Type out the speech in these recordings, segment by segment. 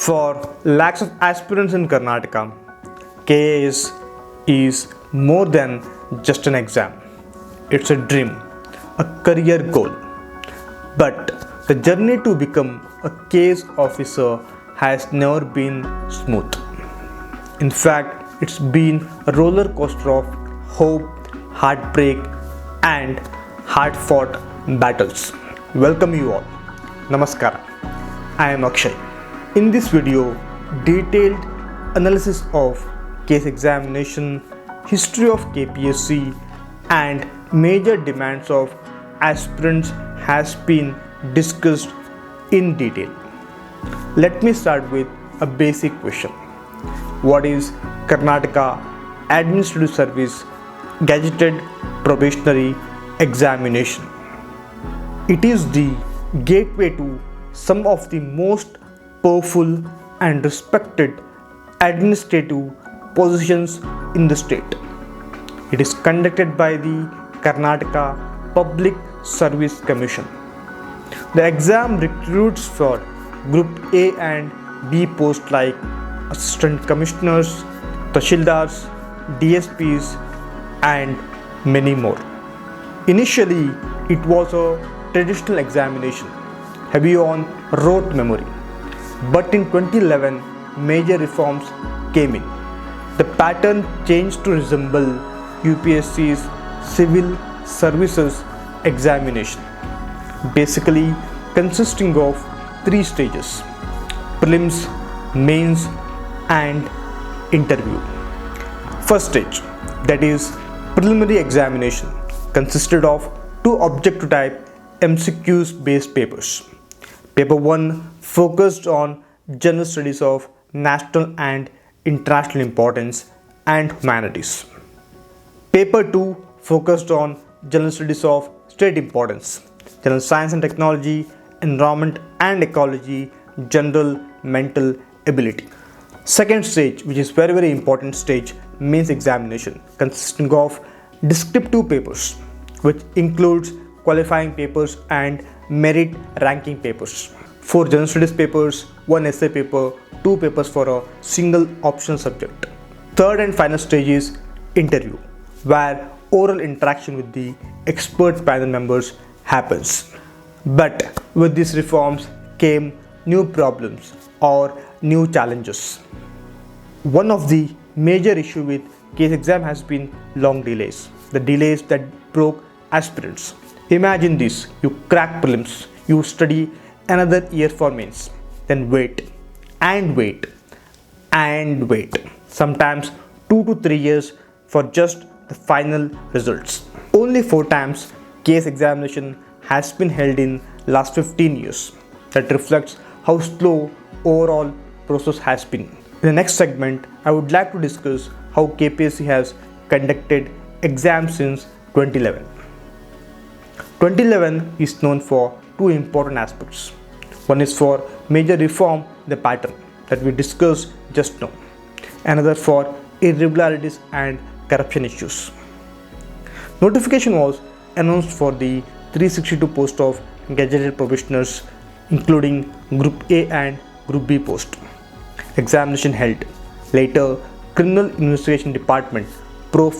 For lakhs of aspirants in Karnataka, KAS is more than just an exam. It's a dream, a career goal. But the journey to become a KAS officer has never been smooth. In fact, it's been a roller coaster of hope, heartbreak, and hard-fought battles. Welcome you all. Namaskara. I am Akshay. In this video, detailed analysis of KAS examination, history of KPSC, and major demands of aspirants has been discussed in detail. Let me start with a basic question. What is Karnataka Administrative Service Gazetted Probationary Examination? It is the gateway to some of the most powerful and respected administrative positions in the state. It is conducted by the Karnataka Public Service Commission. The exam recruits for Group A and B posts like Assistant Commissioners, Tahsildars, DSPs, and many more. Initially, it was a traditional examination, heavy on rote memory. But in 2011, major reforms came in. The pattern changed to resemble UPSC's Civil Services examination, basically consisting of 3 stages: prelims, mains, and interview. First stage, that is preliminary examination, consisted of 2 objective type MCQs based papers. Paper 1 focused on general studies of national and international importance and humanities. Paper 2 focused on general studies of state importance, general science and technology, environment and ecology, general mental ability. Second stage, which is very important stage, mains examination, consisting of descriptive papers, which includes qualifying papers and merit ranking papers. 4 general studies papers, 1 essay paper, 2 papers for a single optional subject. Third and final stage is interview, where oral interaction with the expert panel members happens. But with these reforms came new problems or new challenges. One of the major issues with KAS exam has been long delays. The delays that broke aspirants. Imagine this: you crack prelims, you study another year for mains, then wait and wait and wait, sometimes 2 to 3 years for just the final results. Only 4 times KAS examination has been held in last 15 years. That reflects how slow overall process has been. In the next segment, I would like to discuss how KPSC has conducted exams since 2011. 2011 is known for 2 important aspects. One is for major reform, the pattern that we discussed just now. Another for irregularities and corruption issues. Notification was announced for the 362 post of gazetted probationers, including Group A and Group B post. Examination held. Later, Criminal Investigation Department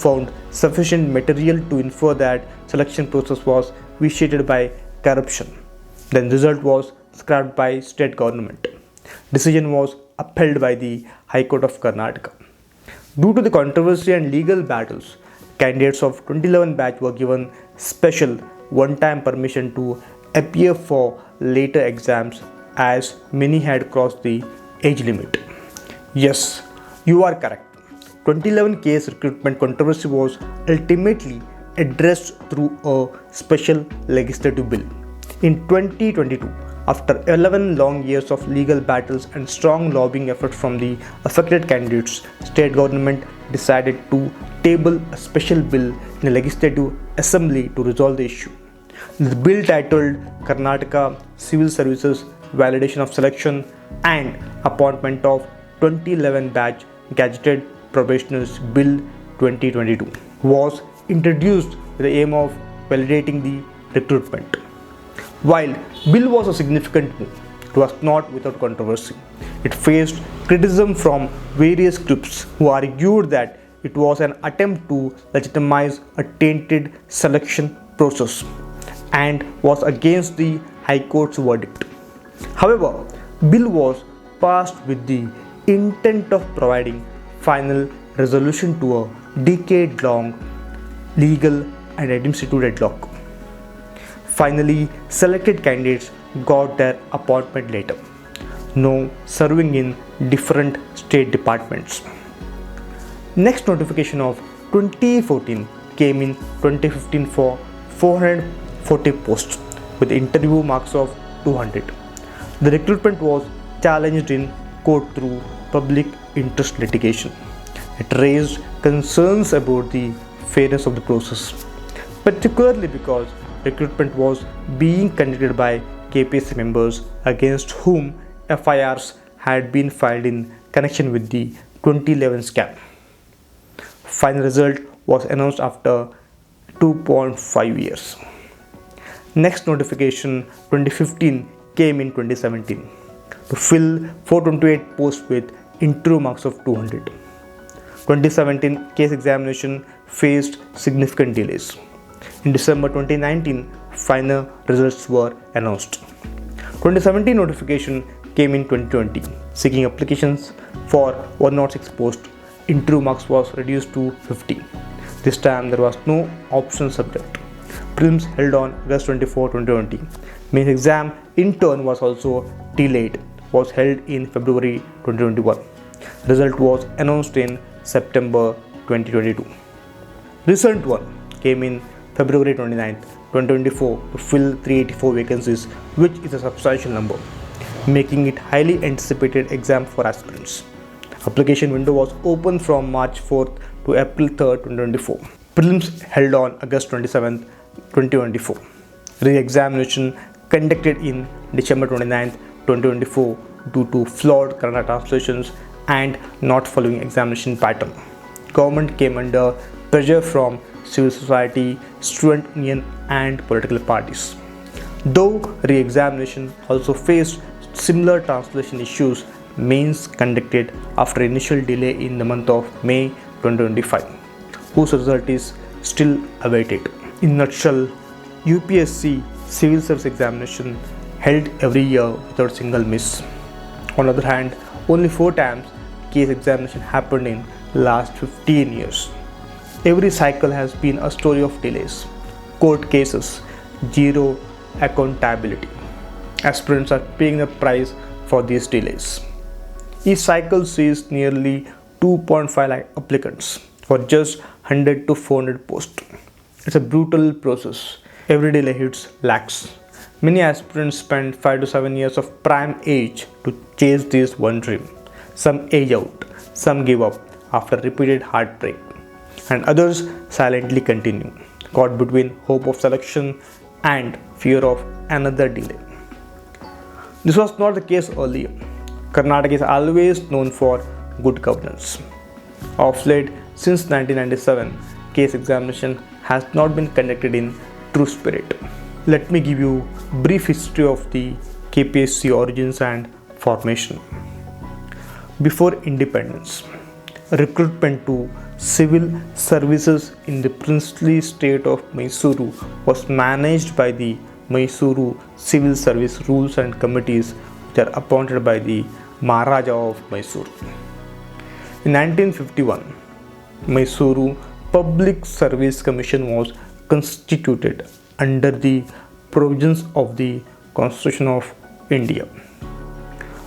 found sufficient material to infer that selection process was vitiated by corruption. Then result was scrapped by state government. Decision was upheld by the High Court of Karnataka. Due to the controversy and legal battles, candidates of 2011 batch were given special one-time permission to appear for later exams, as many had crossed the age limit. Yes, you are correct. 2011 KAS recruitment controversy was ultimately addressed through a special legislative bill. In 2022, after 11 long years of legal battles and strong lobbying efforts from the affected candidates, state government decided to table a special bill in the Legislative Assembly to resolve the issue. The bill, titled Karnataka Civil Services Validation of Selection and Appointment of 2011 Batch Gazetted Probationers Bill 2022, was introduced with the aim of validating the recruitment. While bill was a significant move, it was not without controversy. It faced criticism from various groups who argued that it was an attempt to legitimize a tainted selection process and was against the High Court's verdict. However, bill was passed with the intent of providing final resolution to a decade-long legal and administrative deadlock. Finally, selected candidates got their appointment later, now serving in different state departments. Next notification of 2014 came in 2015 for 440 posts with interview marks of 200. The recruitment was challenged in court through public interest litigation. It raised concerns about the fairness of the process, particularly because recruitment was being conducted by KPSC members against whom FIRs had been filed in connection with the 2011 scam. Final result was announced after 2.5 years. Next notification 2015 came in 2017 to fill 428 posts with interview marks of 200. 2017 case examination faced significant delays. In December 2019, final results were announced. 2017 notification came in 2020, seeking applications for 106 posts. Interview marks was reduced to 50. This time there was no option subject. Prelims held on August 24, 2020. Mains exam in turn was also delayed, was held in February 2021. Result was announced in September 2022. Recent one came in February 29, 2024 to fill 384 vacancies, which is a substantial number, making it highly anticipated exam for aspirants. Application window was open from March 4th to April 3rd, 2024. Prelims held on August 27th, 2024. Re-examination conducted in December 29th, 2024 due to flawed Kannada translations and not following examination pattern. Government came under pressure from civil society, student union and political parties. Though re-examination also faced similar translation issues, mains conducted after initial delay in the month of May 2025, whose result is still awaited. In nutshell, UPSC civil service examination held every year without single miss. On the other hand, only 4 times case examination happened in last 15 years. Every cycle has been a story of delays, court cases, zero accountability. Aspirants are paying the price for these delays. Each cycle sees nearly 2.5 lakh applicants for just 100 to 400 posts. It's a brutal process. Every delay hits lakhs. Many aspirants spend 5 to 7 years of prime age to chase this one dream. Some age out, some give up after repeated heartbreak, and others silently continue, caught between hope of selection and fear of another delay. This was not the case earlier. Karnataka is always known for good governance. Of late, since 1997, case examination has not been conducted in true spirit. Let me give you a brief history of the KPSC origins and formation. Before independence, recruitment to civil services in the princely state of Mysuru was managed by the Mysuru Civil Service Rules and Committees, which are appointed by the Maharaja of Mysuru. In 1951, Mysuru Public Service Commission was constituted under the provisions of the Constitution of India,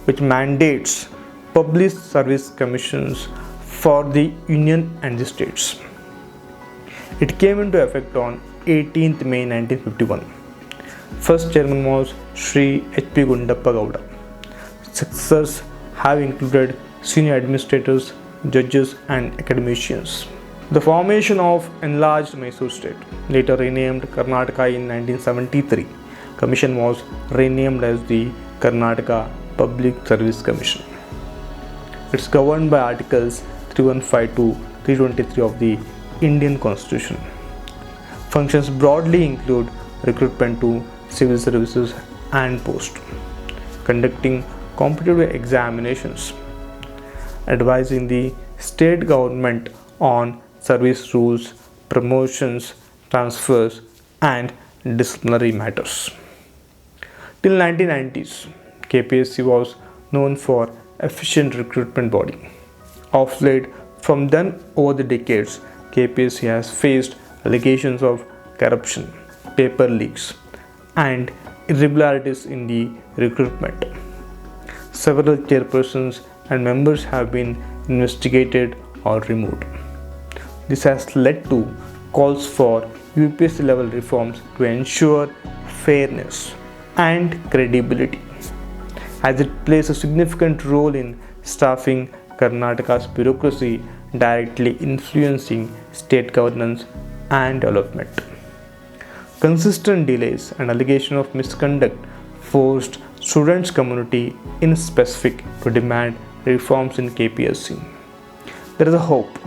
which mandates public service commissions for the Union and the states. It came into effect on 18th May 1951. First chairman was Sri H.P. Gundappa Gowda. Successors have included senior administrators, judges and academicians. The formation of enlarged Mysore state, later renamed Karnataka in 1973, commission was renamed as the Karnataka Public Service Commission. It's governed by Articles 315 to 323 of the Indian Constitution. Functions broadly include recruitment to civil services and post, conducting competitive examinations, advising the state government on service rules, promotions, transfers, and disciplinary matters. Till 1990s, KPSC was known for efficient recruitment body. Of late, from then over the decades, KPSC has faced allegations of corruption, paper leaks, and irregularities in the recruitment. Several chairpersons and members have been investigated or removed. This has led to calls for UPSC level reforms to ensure fairness and credibility, as it plays a significant role in staffing Karnataka's bureaucracy, directly influencing state governance and development. Consistent delays and allegation of misconduct forced students' community in specific to demand reforms in KPSC. There is a hope.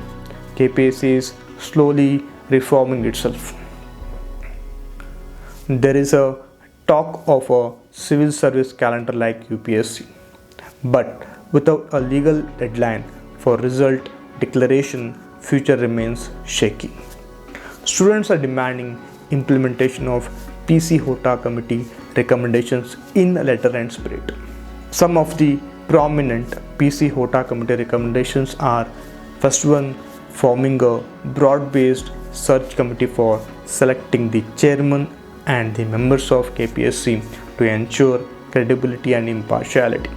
KPSC is slowly reforming itself. There is a talk of a civil service calendar like UPSC, but without a legal deadline for result declaration, future remains shaky. Students are demanding implementation of PC Hota committee recommendations in letter and spirit. Some of the prominent PC Hota committee recommendations are: first one, forming a broad-based search committee for selecting the chairman and the members of KPSC to ensure credibility and impartiality.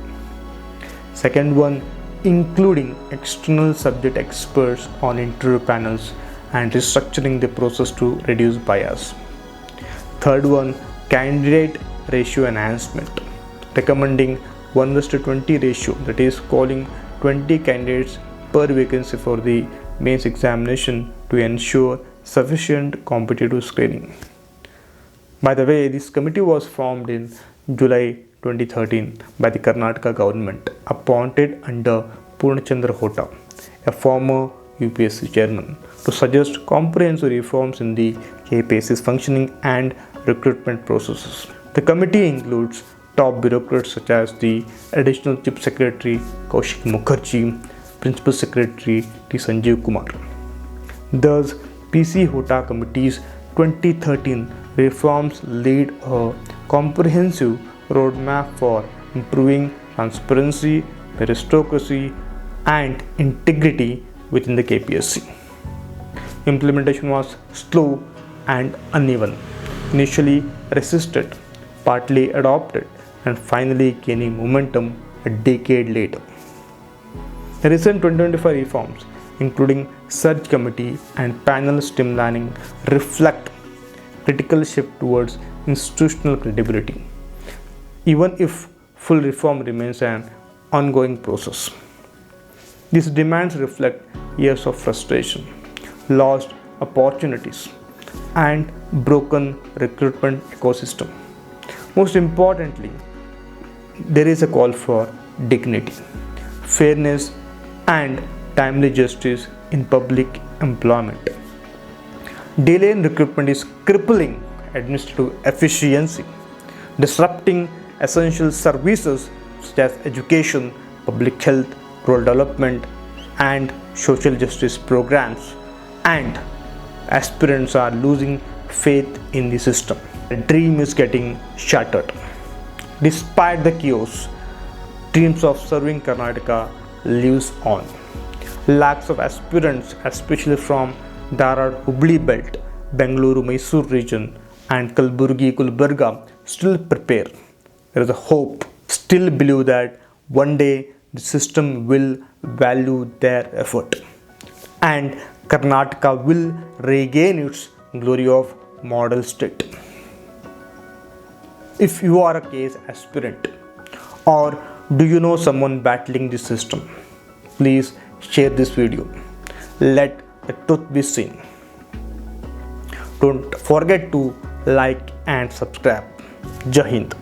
Second one, including external subject experts on interview panels and restructuring the process to reduce bias. Third one, candidate ratio enhancement, recommending 1:20 ratio, that is calling 20 candidates per vacancy for the mains examination to ensure sufficient competitive screening. By the way, this committee was formed in July 2013 by the Karnataka government, appointed under Purnachandra Hota, a former UPSC chairman, to suggest comprehensive reforms in the KPSC's functioning and recruitment processes. The committee includes top bureaucrats such as the Additional Chief Secretary Kaushik Mukherjee, Principal Secretary T. Sanjeev Kumar. Thus, PC Hota Committee's 2013 reforms lead a comprehensive roadmap for improving transparency, meritocracy, and integrity within the KPSC. Implementation was slow and uneven, initially resisted, partly adopted, and finally gaining momentum a decade later. The recent 2025 reforms, including search committee and panel streamlining, reflect critical shift towards institutional credibility, even if full reform remains an ongoing process. These demands reflect years of frustration, lost opportunities, and broken recruitment ecosystem. Most importantly, there is a call for dignity, fairness, and timely justice in public employment. Delay in recruitment is crippling administrative efficiency, disrupting essential services such as education, public health, rural development, and social justice programs, and aspirants are losing faith in the system. The dream is getting shattered. Despite the chaos, dreams of serving Karnataka lives on. Lakhs of aspirants, especially from Dharwad-Hubli belt, Bengaluru-Mysore region, and Kalburgi-Gulbarga, still prepare. There is a hope. Still believe that one day the system will value their effort, and Karnataka will regain its glory of model state. If you are a KAS aspirant, or do you know someone battling this system, please share this video. Let the truth be seen. Don't forget to like and subscribe. Jai Hind.